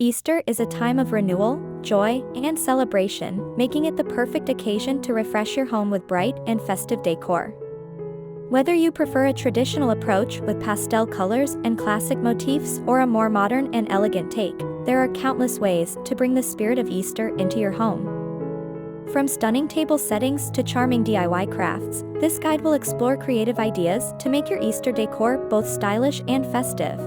Easter is a time of renewal, joy, and celebration, making it the perfect occasion to refresh your home with bright and festive decor. Whether you prefer a traditional approach with pastel colors and classic motifs or a more modern and elegant take, there are countless ways to bring the spirit of Easter into your home. From stunning table settings to charming DIY crafts, this guide will explore creative ideas to make your Easter decor both stylish and festive.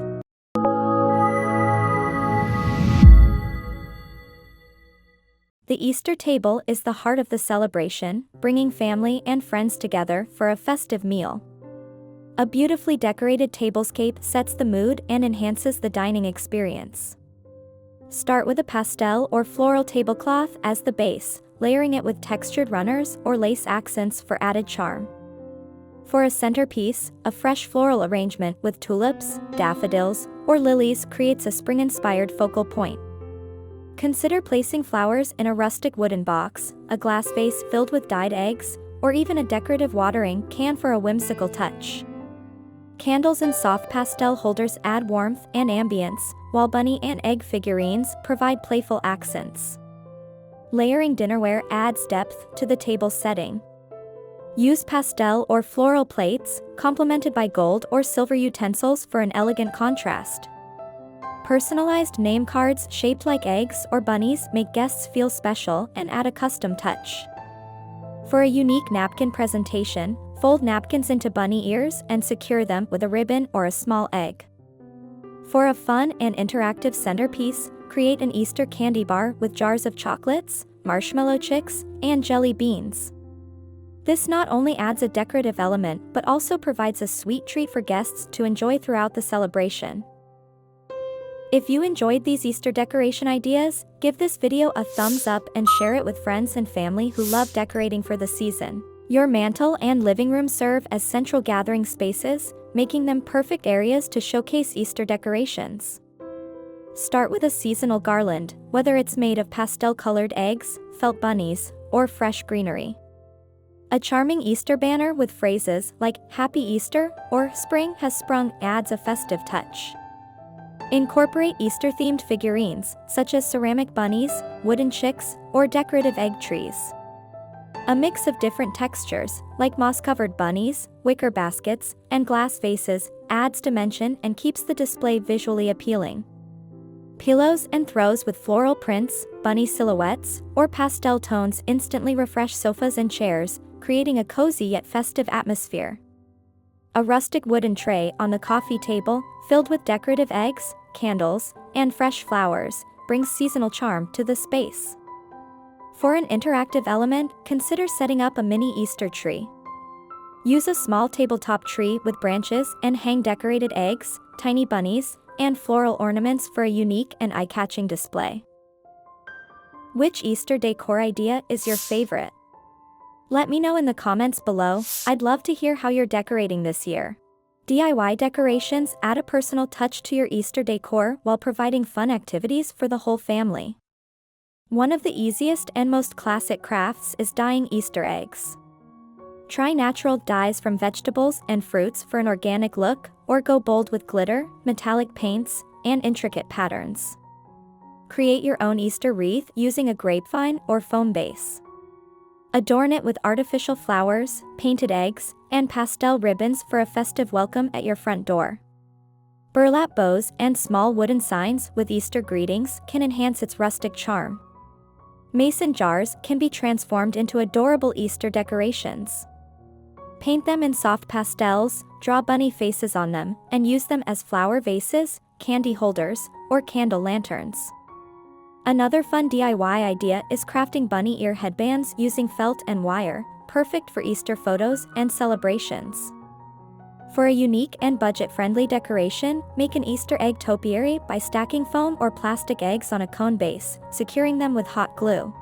The Easter table is the heart of the celebration, bringing family and friends together for a festive meal. A beautifully decorated tablescape sets the mood and enhances the dining experience. Start with a pastel or floral tablecloth as the base, layering it with textured runners or lace accents for added charm. For a centerpiece, a fresh floral arrangement with tulips, daffodils, or lilies creates a spring-inspired focal point. Consider placing flowers in a rustic wooden box, a glass vase filled with dyed eggs, or even a decorative watering can for a whimsical touch. Candles and soft pastel holders add warmth and ambience, while bunny and egg figurines provide playful accents. Layering dinnerware adds depth to the table setting. Use pastel or floral plates, complemented by gold or silver utensils for an elegant contrast. Personalized name cards shaped like eggs or bunnies make guests feel special and add a custom touch. For a unique napkin presentation, fold napkins into bunny ears and secure them with a ribbon or a small egg. For a fun and interactive centerpiece, create an Easter candy bar with jars of chocolates, marshmallow chicks, and jelly beans. This not only adds a decorative element but also provides a sweet treat for guests to enjoy throughout the celebration. If you enjoyed these Easter decoration ideas, give this video a thumbs up and share it with friends and family who love decorating for the season. Your mantle and living room serve as central gathering spaces, making them perfect areas to showcase Easter decorations. Start with a seasonal garland, whether it's made of pastel-colored eggs, felt bunnies, or fresh greenery. A charming Easter banner with phrases like "Happy Easter" or "Spring has sprung" adds a festive touch. Incorporate Easter-themed figurines, such as ceramic bunnies, wooden chicks, or decorative egg trees. A mix of different textures, like moss-covered bunnies, wicker baskets, and glass vases, adds dimension and keeps the display visually appealing. Pillows and throws with floral prints, bunny silhouettes, or pastel tones instantly refresh sofas and chairs, creating a cozy yet festive atmosphere. A rustic wooden tray on the coffee table, filled with decorative eggs, candles, and fresh flowers, brings seasonal charm to the space. For an interactive element, consider setting up a mini Easter tree. Use a small tabletop tree with branches and hang decorated eggs, tiny bunnies, and floral ornaments for a unique and eye-catching display. Which Easter decor idea is your favorite? Let me know in the comments below. I'd love to hear how you're decorating this year. DIY decorations add a personal touch to your Easter decor while providing fun activities for the whole family. One of the easiest and most classic crafts is dyeing Easter eggs. Try natural dyes from vegetables and fruits for an organic look, or go bold with glitter, metallic paints, and intricate patterns. Create your own Easter wreath using a grapevine or foam base. Adorn it with artificial flowers, painted eggs, and pastel ribbons for a festive welcome at your front door. Burlap bows and small wooden signs with Easter greetings can enhance its rustic charm. Mason jars can be transformed into adorable Easter decorations. Paint them in soft pastels, draw bunny faces on them, and use them as flower vases, candy holders, or candle lanterns. Another fun DIY idea is crafting bunny ear headbands using felt and wire, perfect for Easter photos and celebrations. For a unique and budget-friendly decoration, make an Easter egg topiary by stacking foam or plastic eggs on a cone base, securing them with hot glue.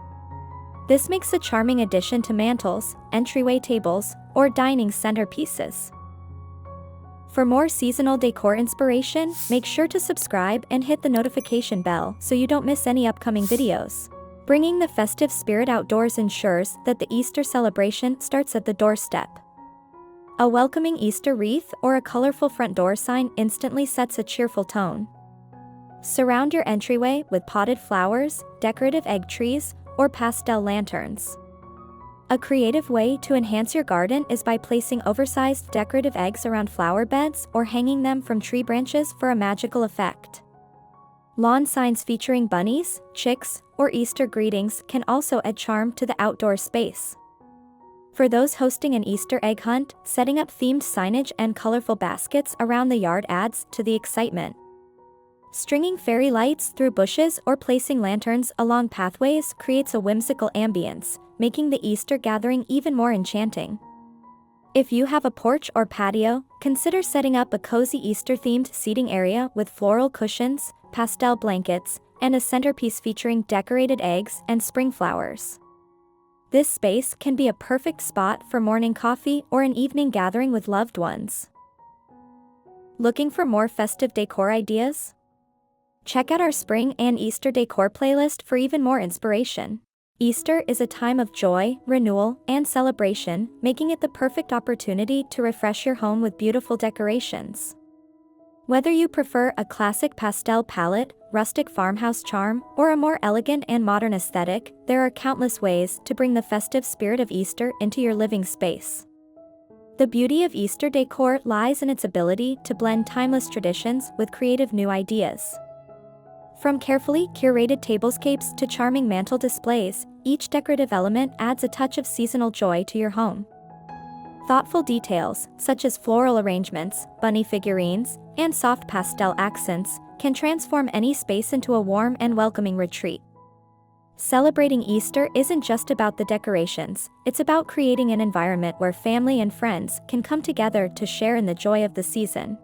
This makes a charming addition to mantles, entryway tables, or dining centerpieces. For more seasonal decor inspiration, make sure to subscribe and hit the notification bell so you don't miss any upcoming videos. Bringing the festive spirit outdoors ensures that the Easter celebration starts at the doorstep. A welcoming Easter wreath or a colorful front door sign instantly sets a cheerful tone. Surround your entryway with potted flowers, decorative egg trees, or pastel lanterns. A creative way to enhance your garden is by placing oversized decorative eggs around flower beds or hanging them from tree branches for a magical effect. Lawn signs featuring bunnies, chicks, or Easter greetings can also add charm to the outdoor space. For those hosting an Easter egg hunt, setting up themed signage and colorful baskets around the yard adds to the excitement. Stringing fairy lights through bushes or placing lanterns along pathways creates a whimsical ambience, making the Easter gathering even more enchanting. If you have a porch or patio, consider setting up a cozy Easter-themed seating area with floral cushions, pastel blankets, and a centerpiece featuring decorated eggs and spring flowers. This space can be a perfect spot for morning coffee or an evening gathering with loved ones. Looking for more festive decor ideas? Check out our spring and Easter decor playlist for even more inspiration. Easter is a time of joy, renewal, and celebration, making it the perfect opportunity to refresh your home with beautiful decorations. Whether you prefer a classic pastel palette, rustic farmhouse charm, or a more elegant and modern aesthetic, there are countless ways to bring the festive spirit of Easter into your living space. The beauty of Easter decor lies in its ability to blend timeless traditions with creative new ideas. From carefully curated tablescapes to charming mantel displays, each decorative element adds a touch of seasonal joy to your home. Thoughtful details, such as floral arrangements, bunny figurines, and soft pastel accents, can transform any space into a warm and welcoming retreat. Celebrating Easter isn't just about the decorations, it's about creating an environment where family and friends can come together to share in the joy of the season.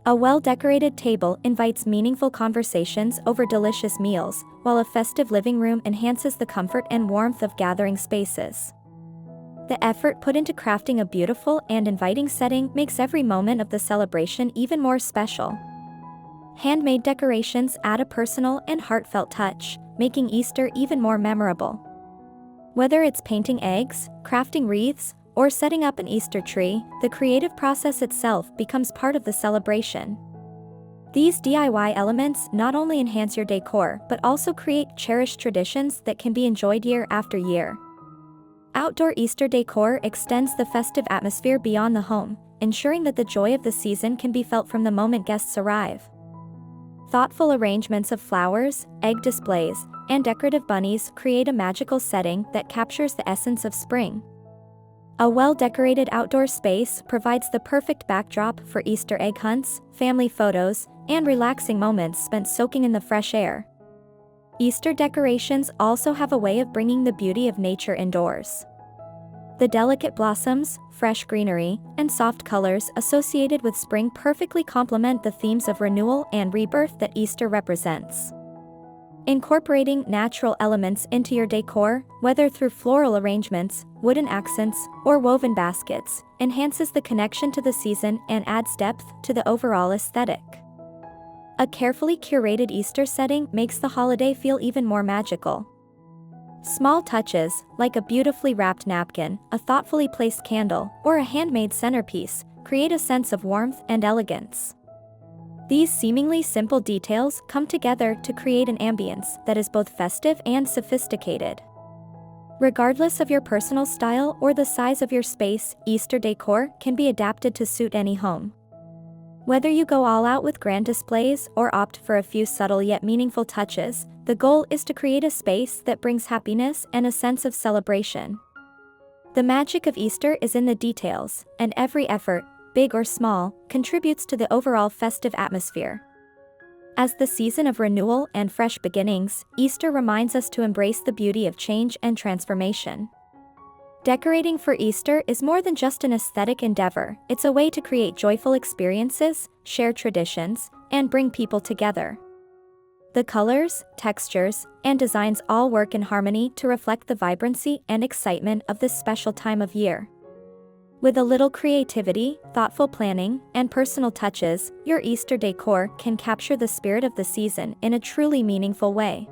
A well-decorated table invites meaningful conversations over delicious meals, while a festive living room enhances the comfort and warmth of gathering spaces. The effort put into crafting a beautiful and inviting setting makes every moment of the celebration even more special. Handmade decorations add a personal and heartfelt touch, making Easter even more memorable. Whether it's painting eggs, crafting wreaths, or setting up an Easter tree, the creative process itself becomes part of the celebration. These DIY elements not only enhance your decor but also create cherished traditions that can be enjoyed year after year. Outdoor Easter decor extends the festive atmosphere beyond the home, ensuring that the joy of the season can be felt from the moment guests arrive. Thoughtful arrangements of flowers, egg displays, and decorative bunnies create a magical setting that captures the essence of spring. A well-decorated outdoor space provides the perfect backdrop for Easter egg hunts, family photos, and relaxing moments spent soaking in the fresh air. Easter decorations also have a way of bringing the beauty of nature indoors. The delicate blossoms, fresh greenery, and soft colors associated with spring perfectly complement the themes of renewal and rebirth that Easter represents. Incorporating natural elements into your decor, whether through floral arrangements, wooden accents, or woven baskets, enhances the connection to the season and adds depth to the overall aesthetic. A carefully curated Easter setting makes the holiday feel even more magical. Small touches, like a beautifully wrapped napkin, a thoughtfully placed candle, or a handmade centerpiece, create a sense of warmth and elegance. These seemingly simple details come together to create an ambience that is both festive and sophisticated. Regardless of your personal style or the size of your space, Easter decor can be adapted to suit any home. Whether you go all out with grand displays or opt for a few subtle yet meaningful touches, the goal is to create a space that brings happiness and a sense of celebration. The magic of Easter is in the details, and every effort, big or small, contributes to the overall festive atmosphere. As the season of renewal and fresh beginnings, Easter reminds us to embrace the beauty of change and transformation. Decorating for Easter is more than just an aesthetic endeavor, it's a way to create joyful experiences, share traditions, and bring people together. The colors, textures, and designs all work in harmony to reflect the vibrancy and excitement of this special time of year. With a little creativity, thoughtful planning, and personal touches, your Easter decor can capture the spirit of the season in a truly meaningful way.